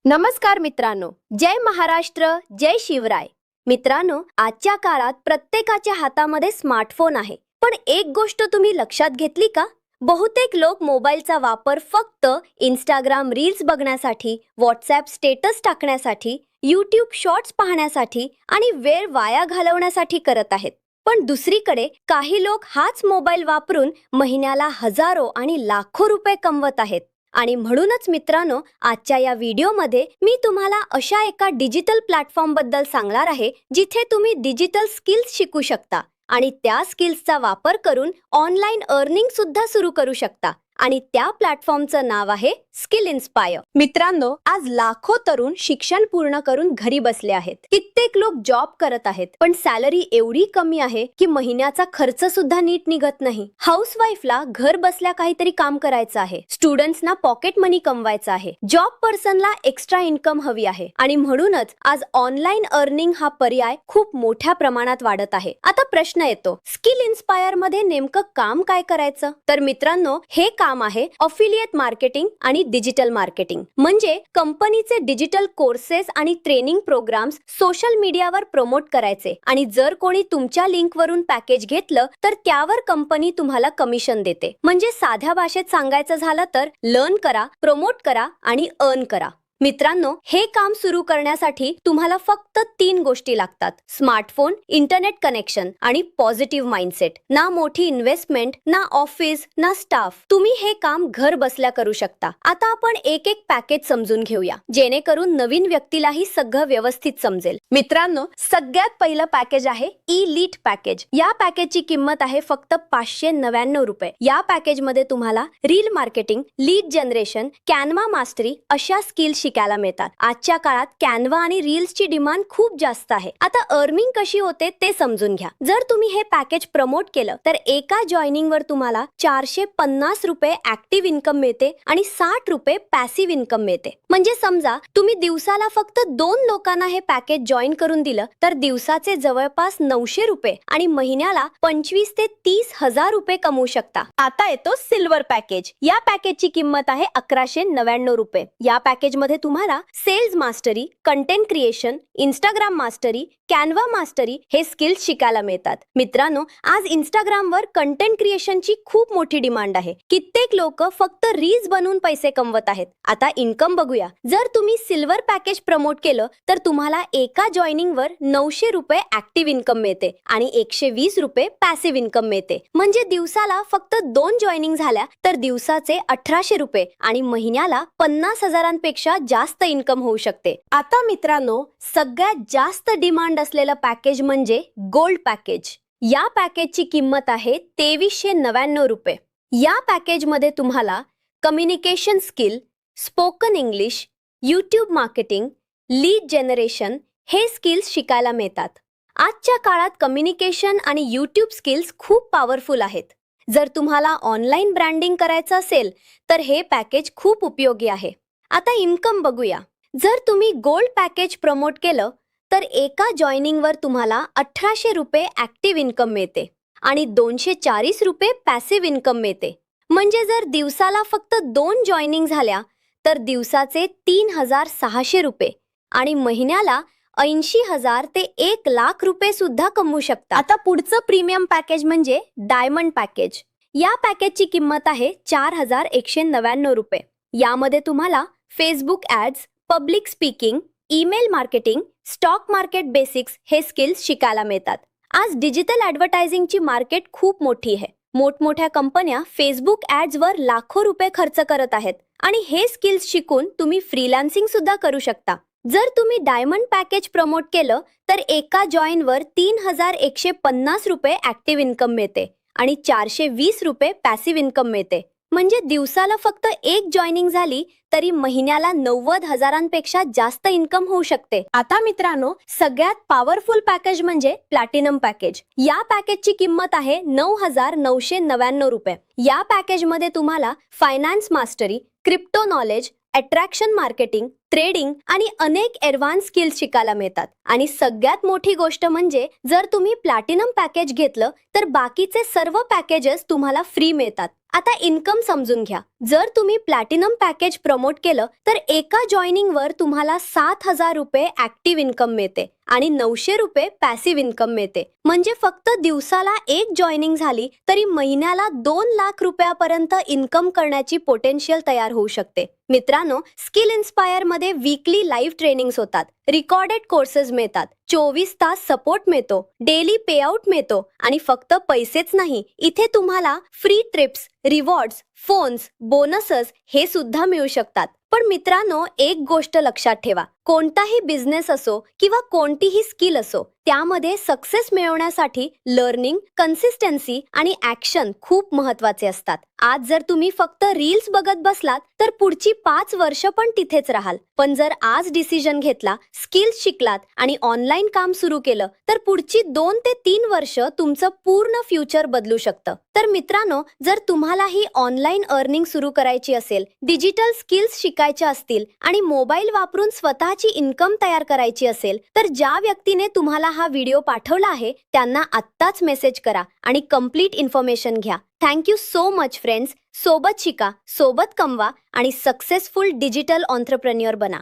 नमस्कार मित्रांनो, जय महाराष्ट्र, जय शिवराय. मित्रांनो, आजच्या काळात प्रत्येकाच्या हातामध्ये स्मार्टफोन आहे. पण एक गोष्ट तुम्ही लक्षात घेतली का? बहुतेक लोक मोबाईलचा वापर फक्त इंस्टाग्राम रील्स बघण्यासाठी, व्हॉट्सॲप स्टेटस टाकण्यासाठी, यूट्यूब शॉर्ट्स पाहण्यासाठी आणि वेळ वाया घालवण्यासाठी करत आहेत. पण दुसरीकडे काही लोक हाच मोबाईल वापरून महिन्याला हजारो आणि लाखो रुपये कमवत आहेत. आणि म्हणूनच मित्रांनो, आजच्या या व्हिडिओमध्ये मी तुम्हाला अशा एका डिजिटल प्लॅटफॉर्म बद्दल सांगणार आहे जिथे तुम्ही डिजिटल स्किल्स शिकू शकता आणि त्या स्किल्सचा वापर करून ऑनलाईन अर्निंग सुद्धा सुरू करू शकता. आणि त्या प्लॅटफॉर्मचं नाव आहे स्किल इन्स्पायर. मित्रांनो, आज लाखो तरुण शिक्षण पूर्ण करून घरी बसले आहेत. कित्येक लोक जॉब करत आहेत, पण सॅलरी एवढी कमी आहे की महिन्याचा खर्च सुद्धा नीट निघत नाही. हाऊसवाईफला घर बसल्या काहीतरी काम करायचं आहे, स्टुडंट्सना पॉकेट मनी कमवायचा आहे, जॉब पर्सनला एक्स्ट्रा इन्कम हवी आहे. आणि म्हणूनच आज ऑनलाईन अर्निंग हा पर्याय खूप मोठ्या प्रमाणात वाढत आहे. आता प्रश्न येतो, स्किल इन्स्पायर मध्ये नेमकं काम काय करायचं? तर मित्रांनो, हे काम आहे अफिलिएट मार्केटिंग आणि डिजिटल मार्केटिंग. म्हणजे कंपनीचे डिजिटल कोर्सेस आणि ट्रेनिंग प्रोग्राम्स सोशल मीडियावर प्रमोट करायचे आणि जर कोणी तुमच्या लिंकवरून पॅकेज घेतलं तर त्यावर कंपनी तुम्हाला कमिशन देते. म्हणजे साध्या भाषेत सांगायचं झालं तर लर्न करा, प्रमोट करा आणि अर्न करा. मित्रांनो, हे काम सुरू करण्यासाठी तुम्हाला फक्त 3 गोष्टी लागतात: स्मार्टफोन, इंटरनेट कनेक्शन आणि पॉझिटिव्ह माइंडसेट. ना मोठी इन्व्हेस्टमेंट, ना ऑफिस, ना स्टाफ. तुम्ही हे काम घर बसल्या करू शकता. आता आपण एक एक पॅकेज समजून घेऊया, जेणेकरून नवीन व्यक्तीलाही सगळं व्यवस्थित समजेल. मित्रांनो, सगळ्यात पहिलं पॅकेज आहे ई-लीट पॅकेज. या पॅकेजची किंमत आहे फक्त 599 रुपये. या पॅकेजमध्ये तुम्हाला reel marketing, lead generation, Canva mastery अशा स्किल्स शिकायला मिळतात. आजच्या काळात कॅनवा आणि रील्सची डिमांड खूप जास्त आहे. आता अर्निंग कशी होते ते समजून घ्या. जर तुम्ही हे पॅकेज प्रमोट केलं तर एका जॉईनिंग वर तुम्हाला 450 रुपये ऍक्टिव्ह इन्कम मिळते आणि 60 रुपये पॅसिव्ह इन्कम मिळते. म्हणजे समजा तुम्ही दिवसाला फक्त 2 लोकांना हे पॅकेज जॉईन करून दिलं तर दिवसाचे जवळपास 900 रुपये आणि महिन्याला 25 ते 30 हजार रुपये कमवू शकता. आता येतो सिल्वर पॅकेज. या पॅकेजची किंमत आहे 1199 रुपये. या पॅकेज मध्ये तुम्हाला sales mastery, content creation, Instagram mastery, Canva mastery हे स्किल्स शिकायला मिळतात. मित्रांनो, आज इंस्टाग्रामवर कंटेंट क्रिएशनची खूप मोठी डिमांड आहे. कित्येक लोक फक्त रील्स बनवून पैसे कमवत आहेत. आता इन्कम बघूया. जर तुम्ही सिल्वर पॅकेज प्रमोट केलं तर तुम्हाला एका जॉईनिंग वर 900 रुपये ऍक्टिव्ह इन्कम मिळते आणि 120 रुपये पॅसिव्ह इन्कम मिळते. म्हणजे दिवसाला फक्त 2 जॉईनिंग झाल्या तर दिवसाचे 1800 रुपये आणि महिन्याला 50 हजारांपेक्षा जास्त इन्कम होऊ शकते. आता मित्रांनो, सगळ्यात जास्त डिमांड असलेलं पॅकेज म्हणजे गोल्ड पॅकेज. या पॅकेजची किंमत आहे 2399 रुपये. या पॅकेजमध्ये तुम्हाला communication skill, spoken English, YouTube marketing, lead generation हे स्किल्स शिकायला मिळतात. आजच्या काळात कम्युनिकेशन आणि यूट्यूब स्किल्स खूप पॉवरफुल आहेत. जर तुम्हाला ऑनलाईन ब्रँडिंग करायचं असेल तर हे पॅकेज खूप उपयोगी आहे. आता इन्कम बघूया. जर तुम्ही गोल्ड पॅकेज प्रमोट केलं तर एका जॉईनिंग वर तुम्हाला 1800 रुपये ऍक्टिव्ह इन्कम मिळते आणि 240 रुपये पॅसिव्ह इन्कम मिळते. म्हणजे जर दिवसाला फक्त 2 जॉईनिंग झाल्या तर दिवसाचे 3600 रुपये आणि महिन्याला 80,000 ते 1 लाख रुपये सुद्धा कमवू शकता. आता पुढचं प्रीमियम पॅकेज म्हणजे डायमंड पॅकेज. या पॅकेजची किंमत आहे 4199 रुपये. यामध्ये तुम्हाला Facebook ads, public speaking, email marketing, stock market basics हे स्किल्स शिकायला मिळतात. आज डिजिटल ऍडव्हर्टायझिंगची मार्केट खूप मोठी आहे. मोठमोठ्या कंपन्या फेसबुक ऍड्सवर लाखो रुपये खर्च करत आहेत आणि हे स्किल्स शिकून तुम्ही फ्रीलान्सिंग सुद्धा करू शकता. जर तुम्ही डायमंड पॅकेज प्रमोट केलं तर एका जॉईनवर 3150 रुपये ऍक्टिव्ह इन्कम मिळते आणि 420 रुपये पॅसिव्ह इन्कम मिळते. म्हणजे दिवसाला फक्त 1 जॉईनिंग झाली तरी महिन्याला 90 हजारांपेक्षा जास्त इन्कम होऊ शकते. आता मित्रांनो, सगळ्यात पॉवरफुल पॅकेज म्हणजे प्लॅटिनम पॅकेज. या पॅकेजची किंमत आहे 9999 रुपये. या पॅकेजमध्ये तुम्हाला finance mastery, crypto knowledge, attraction marketing, trading आणि अनेक ॲडव्हान्स स्किल्स शिकायला मिळतात. आणि सगळ्यात मोठी गोष्ट म्हणजे जर तुम्ही प्लॅटिनम पॅकेज घेतलं तर बाकीचे सर्व पॅकेजेस तुम्हाला फ्री मिळतात. आता इन्कम समजून घ्या. जर तुम्ही प्लॅटिनम पॅकेज प्रमोट केलं तर एका जॉईनिंगवर तुम्हाला 7,000 रुपये ऍक्टिव्ह इन्कम मिळते आणि 900 रुपये पॅसिव्ह इन्कम मिळते. म्हणजे फक्त दिवसाला एक जॉईनिंग झाली तरी महिन्याला 2 लाख रुपयापर्यंत इन्कम करण्याची पोटेन्शियल तयार होऊ शकते. मित्रांनो, स्किल इन्स्पायर मध्ये वीकली लाईव्ह ट्रेनिंग्स होतात, रिकॉर्डेड कोर्सेस मिळतात, 24 तास सपोर्ट मिळतो, डेली पेआउट मिळतो आणि फक्त पैसेच नाही, इथे तुम्हाला free trips, rewards, phones, bonuses हे सुद्धा मिळू शकतात. पण मित्रांनो, एक गोष्ट लक्षात ठेवा, कोणताही बिझनेस असो किंवा कोणतीही स्किल असो, त्यामध्ये सक्सेस मिळवण्यासाठी लर्निंग, कन्सिस्टन्सी आणि ऍक्शन खूप महत्वाचे असतात. आज जर तुम्ही फक्त रील्स बघत बसलात तर पुढची 5 वर्ष पण तिथेच राहाल. पण जर आज डिसिजन घेतला, स्किल्स शिकलात आणि ऑनलाईन काम सुरू केलं तर पुढची 2 ते 3 वर्ष तुमचं पूर्ण फ्युचर बदलू शकतं. तर मित्रांनो, जर तुम्हालाही ऑनलाईन अर्निंग सुरू करायची असेल, डिजिटल स्किल्स शिकायच्या असतील आणि मोबाईल वापरून स्वतःची इन्कम तयार करायची असेल, तर ज्या व्यक्तीने तुम्हाला हा व्हिडिओ पाठवला आहे त्यांना आत्ताच मेसेज करा आणि कंप्लीट इन्फॉर्मेशन घ्या. Thank you so much friends. सोबत शिका, सोबत कमवा आणि सक्सेसफुल डिजिटल एंटरप्रेन्योर बना.